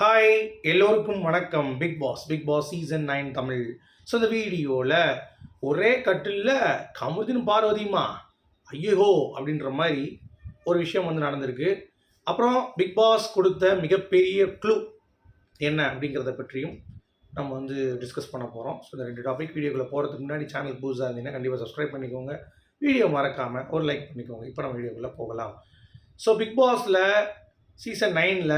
Hi எல்லோருக்கும் வணக்கம். Big Boss season 9 Tamil. So இந்த வீடியோவில் ஒரே கட்டிலில் கமருதீன் பார்வதியுமா ஐயோ அப்படின்ற மாதிரி ஒரு விஷயம் வந்து நடந்திருக்கு. அப்புறம் பிக் பாஸ் கொடுத்த மிகப்பெரிய க்ளூ என்ன அப்படிங்கிறத பற்றியும் நம்ம வந்து டிஸ்கஸ் பண்ண போகிறோம். ஸோ இந்த 2 டாபிக் வீடியோக்குள்ளே போகிறதுக்கு முன்னாடி சேனல் புதுசாக இருந்தீங்கன்னா கண்டிப்பாக சப்ஸ்கிரைப் பண்ணிக்கோங்க. வீடியோ மறக்காமல் ஒரு லைக் பண்ணிக்கோங்க. இப்போ நம்ம வீடியோக்குள்ளே போகலாம். ஸோ பிக் பாஸில் சீசன் 9ல்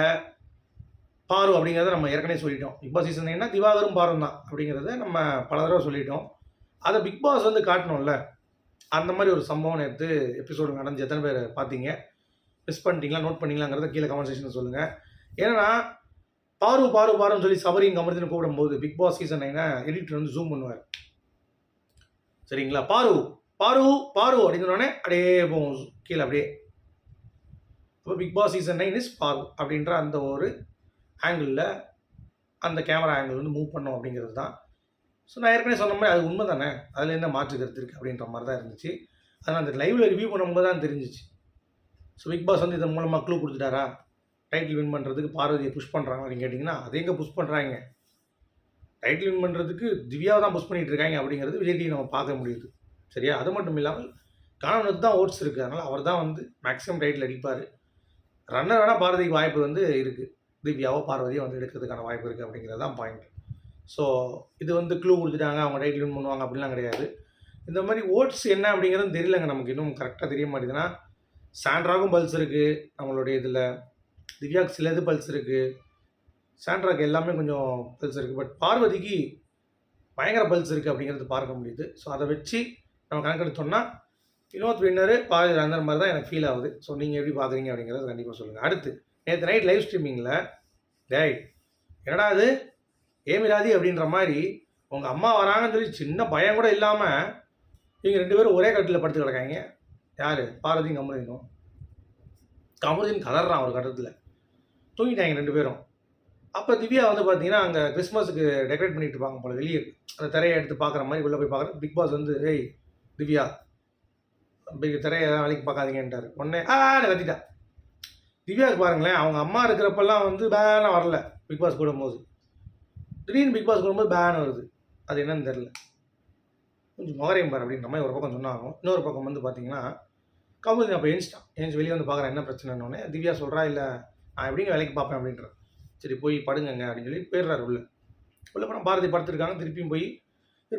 பாரு அப்படிங்கிறத நம்ம ஏற்கனவே சொல்லிட்டோம். பிக் பாஸ் சீசன் 9னா திவாகரும் பாரும் தான் அப்படிங்கிறத நம்ம பல தடவை சொல்லிட்டோம். அதை பிக் பாஸ் வந்து காட்டணும்ல, அந்த மாதிரி ஒரு சம்பவம் நேற்று எபிசோடு நடந்து எத்தனை பேர் பார்த்தீங்க, மிஸ் பண்ணிட்டீங்களா, நோட் பண்ணிங்களாங்கிறத கீழே கமெண்ட் செக்ஷனில் சொல்லுங்கள். ஏன்னா பாருன்னு சொல்லி சபரியும் கமருதீன் கூப்பிடும்போது பிக் பாஸ் சீசன் 9 எடிட்டர் வந்து ஜூம் பண்ணுவார். சரிங்களா, பாரு அப்படின்னு சொன்னோடனே அப்படியே போகும் கீழே அப்படியே. இப்போ பிக் பாஸ் சீசன் 9 இஸ் பாரு அப்படின்ற அந்த ஒரு ஆங்கிளில் அந்த கேமரா ஆங்கிள் வந்து மூவ் பண்ணோம் அப்படிங்கிறது தான். ஸோ நான் ஏற்கனவே சொன்ன மாதிரி அது உண்மை தானே, அதில் என்ன மாற்று கருத்து இருக்குது அப்படின்ற மாதிரி தான் இருந்துச்சு. அதை அந்த லைவில் ரிவ்யூ பண்ணும்போது தான் தெரிஞ்சிச்சு. ஸோ பிக் பாஸ் வந்து இதன் மூலமாக க்ளூ கொடுத்துட்டாரா, டைட்டில் வின் பண்ணுறதுக்கு பார்வதியை புஷ் பண்ணுறாங்க அப்படின்னு கேட்டிங்கன்னா, அதை எங்கே புஷ் பண்ணுறாங்க, டைட்டில் வின் பண்ணுறதுக்கு திவ்யாவை தான் புஷ் பண்ணிகிட்டு இருக்காங்க அப்படிங்கிறது விஜய் டிவி நம்ம பார்க்க முடியுது. சரியா, அது மட்டும் இல்லாமல் கணவனுக்கு தான் ஓட்ஸ் இருக்குது, அதனால் அவர் தான் வந்து மேக்ஸிமம் டைட்டில் அடிப்பார். ரன்னர் வேணால் பார்வதிக்கு வாய்ப்பு வந்து இருக்குது, திவ்யாவோ பார்வதியோ வந்து எடுக்கிறதுக்கான வாய்ப்பு இருக்குது அப்படிங்கிறது தான் பாயிண்ட். ஸோ இது வந்து க்ளூ கொடுத்துட்டாங்க, அவங்க டைட்டில் வின் பண்ணுவாங்க அப்படிலாம் கிடையாது. இந்த மாதிரி ஓட்ஸ் என்ன அப்படிங்கிறது தெரியலங்க, நமக்கு இன்னும் கரெக்டாக தெரிய மாட்டேங்குதுன்னா. சாண்ட்ராவுக்கும் பல்ஸ் இருக்குது நம்மளுடைய இதில், திவ்யாவுக்கு சிலது பல்ஸ் இருக்குது, சாண்ட்ராவுக்கு எல்லாமே கொஞ்சம் பல்ஸ் இருக்குது, பட் பார்வதிக்கு பயங்கர பல்ஸ் இருக்குது அப்படிங்கிறது பார்க்க முடியுது. ஸோ அதை வச்சு நம்ம கணக்கெடுத்தோம்னா வினோத் வின்னரு பார்வதி அந்த மாதிரி தான் எனக்கு ஃபீல் ஆகுது. ஸோ நீங்கள் எப்படி பார்க்குறீங்க அப்படிங்கிறத கண்டிப்பாக சொல்லுங்கள். அடுத்து நேற்று நைட் லைவ் ஸ்ட்ரீமிங்கில் டேய் என்னடா அது ஏமிராதி அப்படின்ற மாதிரி உங்கள் அம்மா வராங்கன்னு சொல்லி சின்ன பயம் கூட இல்லாமல் இவங்க 2 பேரும் ஒரே கட்டில் படுத்து கிடக்காங்க. யார், பார்வதியும் கமருதீனும். கமருதீன் கலர்றான் ஒரு கட்டத்தில், தூங்கிட்டாங்க 2 பேரும். அப்போ திவ்யா வந்து பார்த்தீங்கன்னா அங்கே கிறிஸ்மஸுக்கு டெக்கரேட் பண்ணிட்டு இருப்பாங்க போல, வெளியே அந்த திரையை எடுத்து பார்க்குற மாதிரி உள்ளே போய் பார்க்குறேன். பிக் பாஸ் வந்து ஏய் திவ்யா திரையை வேலைக்கு பார்க்காதீங்கன்ட்டார். உடனே கத்திட்டா. திவ்யாவுக்கு பாருங்களேன், அவங்க அம்மா இருக்கிறப்பெல்லாம் வந்து பேன வரல, பிக் பாஸ் போடும்போது திடீர்னு பிக் பாஸ் போடும்போது பேன் வருது, அது என்னன்னு தெரில. கொஞ்சம் முகரையும் பாரு அப்படின்ற மாதிரி ஒரு பக்கம் சொன்னாகும். இன்னொரு பக்கம் வந்து பார்த்தீங்கன்னா கமருதீன் அப்போ ஏஞ்சி வெளியே வந்து பார்க்குறேன் என்ன பிரச்சனைன்னொடனே திவ்யா சொல்கிறா, இல்லை நான் எப்படிங்க வேலைக்கு பார்ப்பேன் அப்படின்ற. சரி போய் படுங்கங்க அப்படின்னு சொல்லி போயிடுறாரு உள்ளே போனால் பாரதி படுத்துருக்காங்க. திருப்பியும் போய்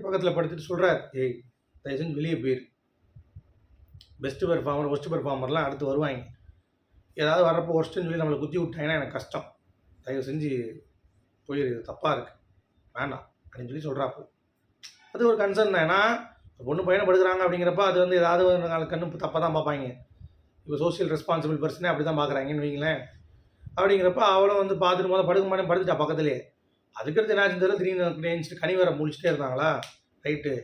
பக்கத்தில் படுத்துட்டு சொல்கிறார், ஏய் தயவு செஞ்சு வெளியே போயிரு, பெஸ்ட்டு பெர்ஃபார்மர் ஒஸ்ட்டு பெர்ஃபார்மர்லாம் அடுத்து வருவாங்க, ஏதாவது வர்றப்போ ஒஸ்ட்டுன்னு சொல்லி நம்மளை குத்தி விட்டாங்கன்னா எனக்கு கஷ்டம், தயவு செஞ்சு போயிரு, இது தப்பாக இருக்குது, வேண்டாம் அப்படின்னு சொல்லி சொல்கிறாப்போ. அது ஒரு கன்சர்ன் தான். ஏன்னா பொண்ணு பையனை படுக்கிறாங்க அப்படிங்கிறப்ப அது வந்து ஏதாவது ஒரு நாலு கண்ணு தப்பாக தான் பார்ப்பாங்க. இப்போ சோஷியல் ரெஸ்பான்சிபிள் பர்சனே அப்படி தான் பார்க்குறாங்கன்னு வைங்களேன். அப்படிங்கிறப்ப அவளும் வந்து பார்த்துட்டு போது படுக்க மாட்டேன் படுத்துட்டா பக்கத்துலேயே. அதுக்கடுத்து என்னாச்சுன்னு தெரியல, திடீர்னு ஏஞ்சிட்டு கனி வேற முழிச்சிட்டே இருந்தாங்களா, ரைட்டு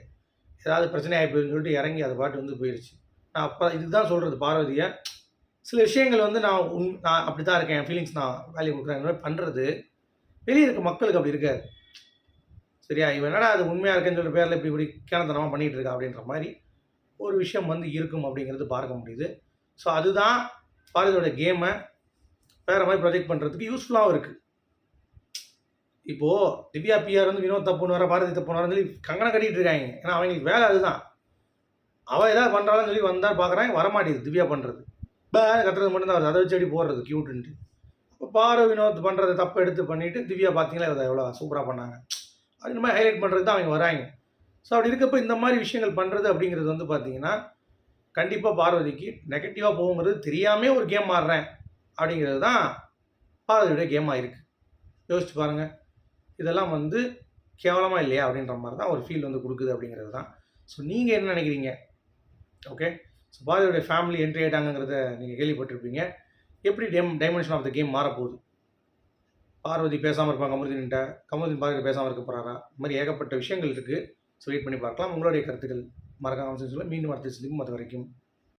ஏதாவது பிரச்சனை ஆகி போயிருன்னு சொல்லிட்டு இறங்கி அது பாட்டு வந்து போயிடுச்சு. நான் அப்போ இதுதான் சொல்கிறது, பார்வதியை சில விஷயங்கள் வந்து நான் அப்படி தான் இருக்கேன், என் ஃபீலிங்ஸ் நான் வேல்யூ கொடுக்குறேன், இந்த மாதிரி பண்ணுறது வெளியே இருக்க மக்களுக்கு அப்படி இருக்காது. சரியா, இவன் என்னடா அது உண்மையாக இருக்குன்னு சொல்லிட்டு பேரில் இப்படி கேனத்தனமாக பண்ணிகிட்டு இருக்கா அப்படின்ற மாதிரி ஒரு விஷயம் வந்து இருக்கும் அப்படிங்கிறது பார்க்க முடியுது. ஸோ அதுதான் பார்வதியோட கேமை வேறு மாதிரி ப்ரொஜெக்ட் பண்ணுறதுக்கு யூஸ்ஃபுல்லாகவும் இருக்குது. இப்போது திவ்யா பிஆர் வந்து வினோத் தப்புன்னு வர பார்வதி தப்புன்னு வரன்னு சொல்லி கங்கணம் கட்டிகிட்டு இருக்காங்க. ஏன்னா அவங்களுக்கு வேலை அதுதான். அவள் ஏதாவது பண்ணுறான்னு சொல்லி வந்தால் பார்க்குறாங்க, வரமாட்டேது திவ்யா பண்ணுறது, கட்டுறது மட்டும்தான் வருது, அதை வச்சு அடி போடுறது க்யூட்டுன்ட்டு. இப்போ பாரு வினோத் பண்ணுறதை தப்பு எடுத்து பண்ணிவிட்டு திவ்யா பார்த்தீங்களா இதை எவ்வளோ சூப்பராக பண்ணாங்க அப்படின்ற மாதிரி ஹைலைட் பண்ணுறது தான் அவங்க வராங்க. ஸோ அப்படி இருக்கப்போ இந்த மாதிரி விஷயங்கள் பண்ணுறது அப்படிங்கிறது வந்து பார்த்தீங்கன்னா கண்டிப்பாக பார்வதிக்கு நெகட்டிவாக போகுங்கிறது தெரியாமல் ஒரு கேம் ஆடுறேன் அப்படிங்கிறது தான் பார்வதியோட கேமாக இருக்குது. யோசிச்சு பாருங்கள், இதெல்லாம் வந்து கேவலமாக இல்லையா அப்படின்ற மாதிரி தான் ஒரு ஃபீல் வந்து கொடுக்குது அப்படிங்கிறது தான். ஸோ நீங்கள் என்ன நினைக்கிறீங்க? ஓகே, ஸோ பார்வதியோடைய ஃபேமிலி என்ட்ரி ஆகிட்டாங்கிறத நீங்கள் கேள்விப்பட்டிருப்பீங்க. எப்படி டைமென்ஷன் ஆஃப் த கேம் மாறப்போகுது? பார்வதி பேசாமல் இருப்பாங்க கமருதீன்கிட்ட, கமருதீன் பார்வதி பேசாமல் இருக்க போகிறாரா? இந்த மாதிரி ஏகப்பட்ட விஷயங்கள் இருக்குது. ஸோ வெயிட் பண்ணி பார்க்கலாம். உங்களுடைய கருத்துக்கள் மறக்காமல் சொல்லுங்கள். மீண்டும் அடுத்த சந்திக்கும், அது வரைக்கும்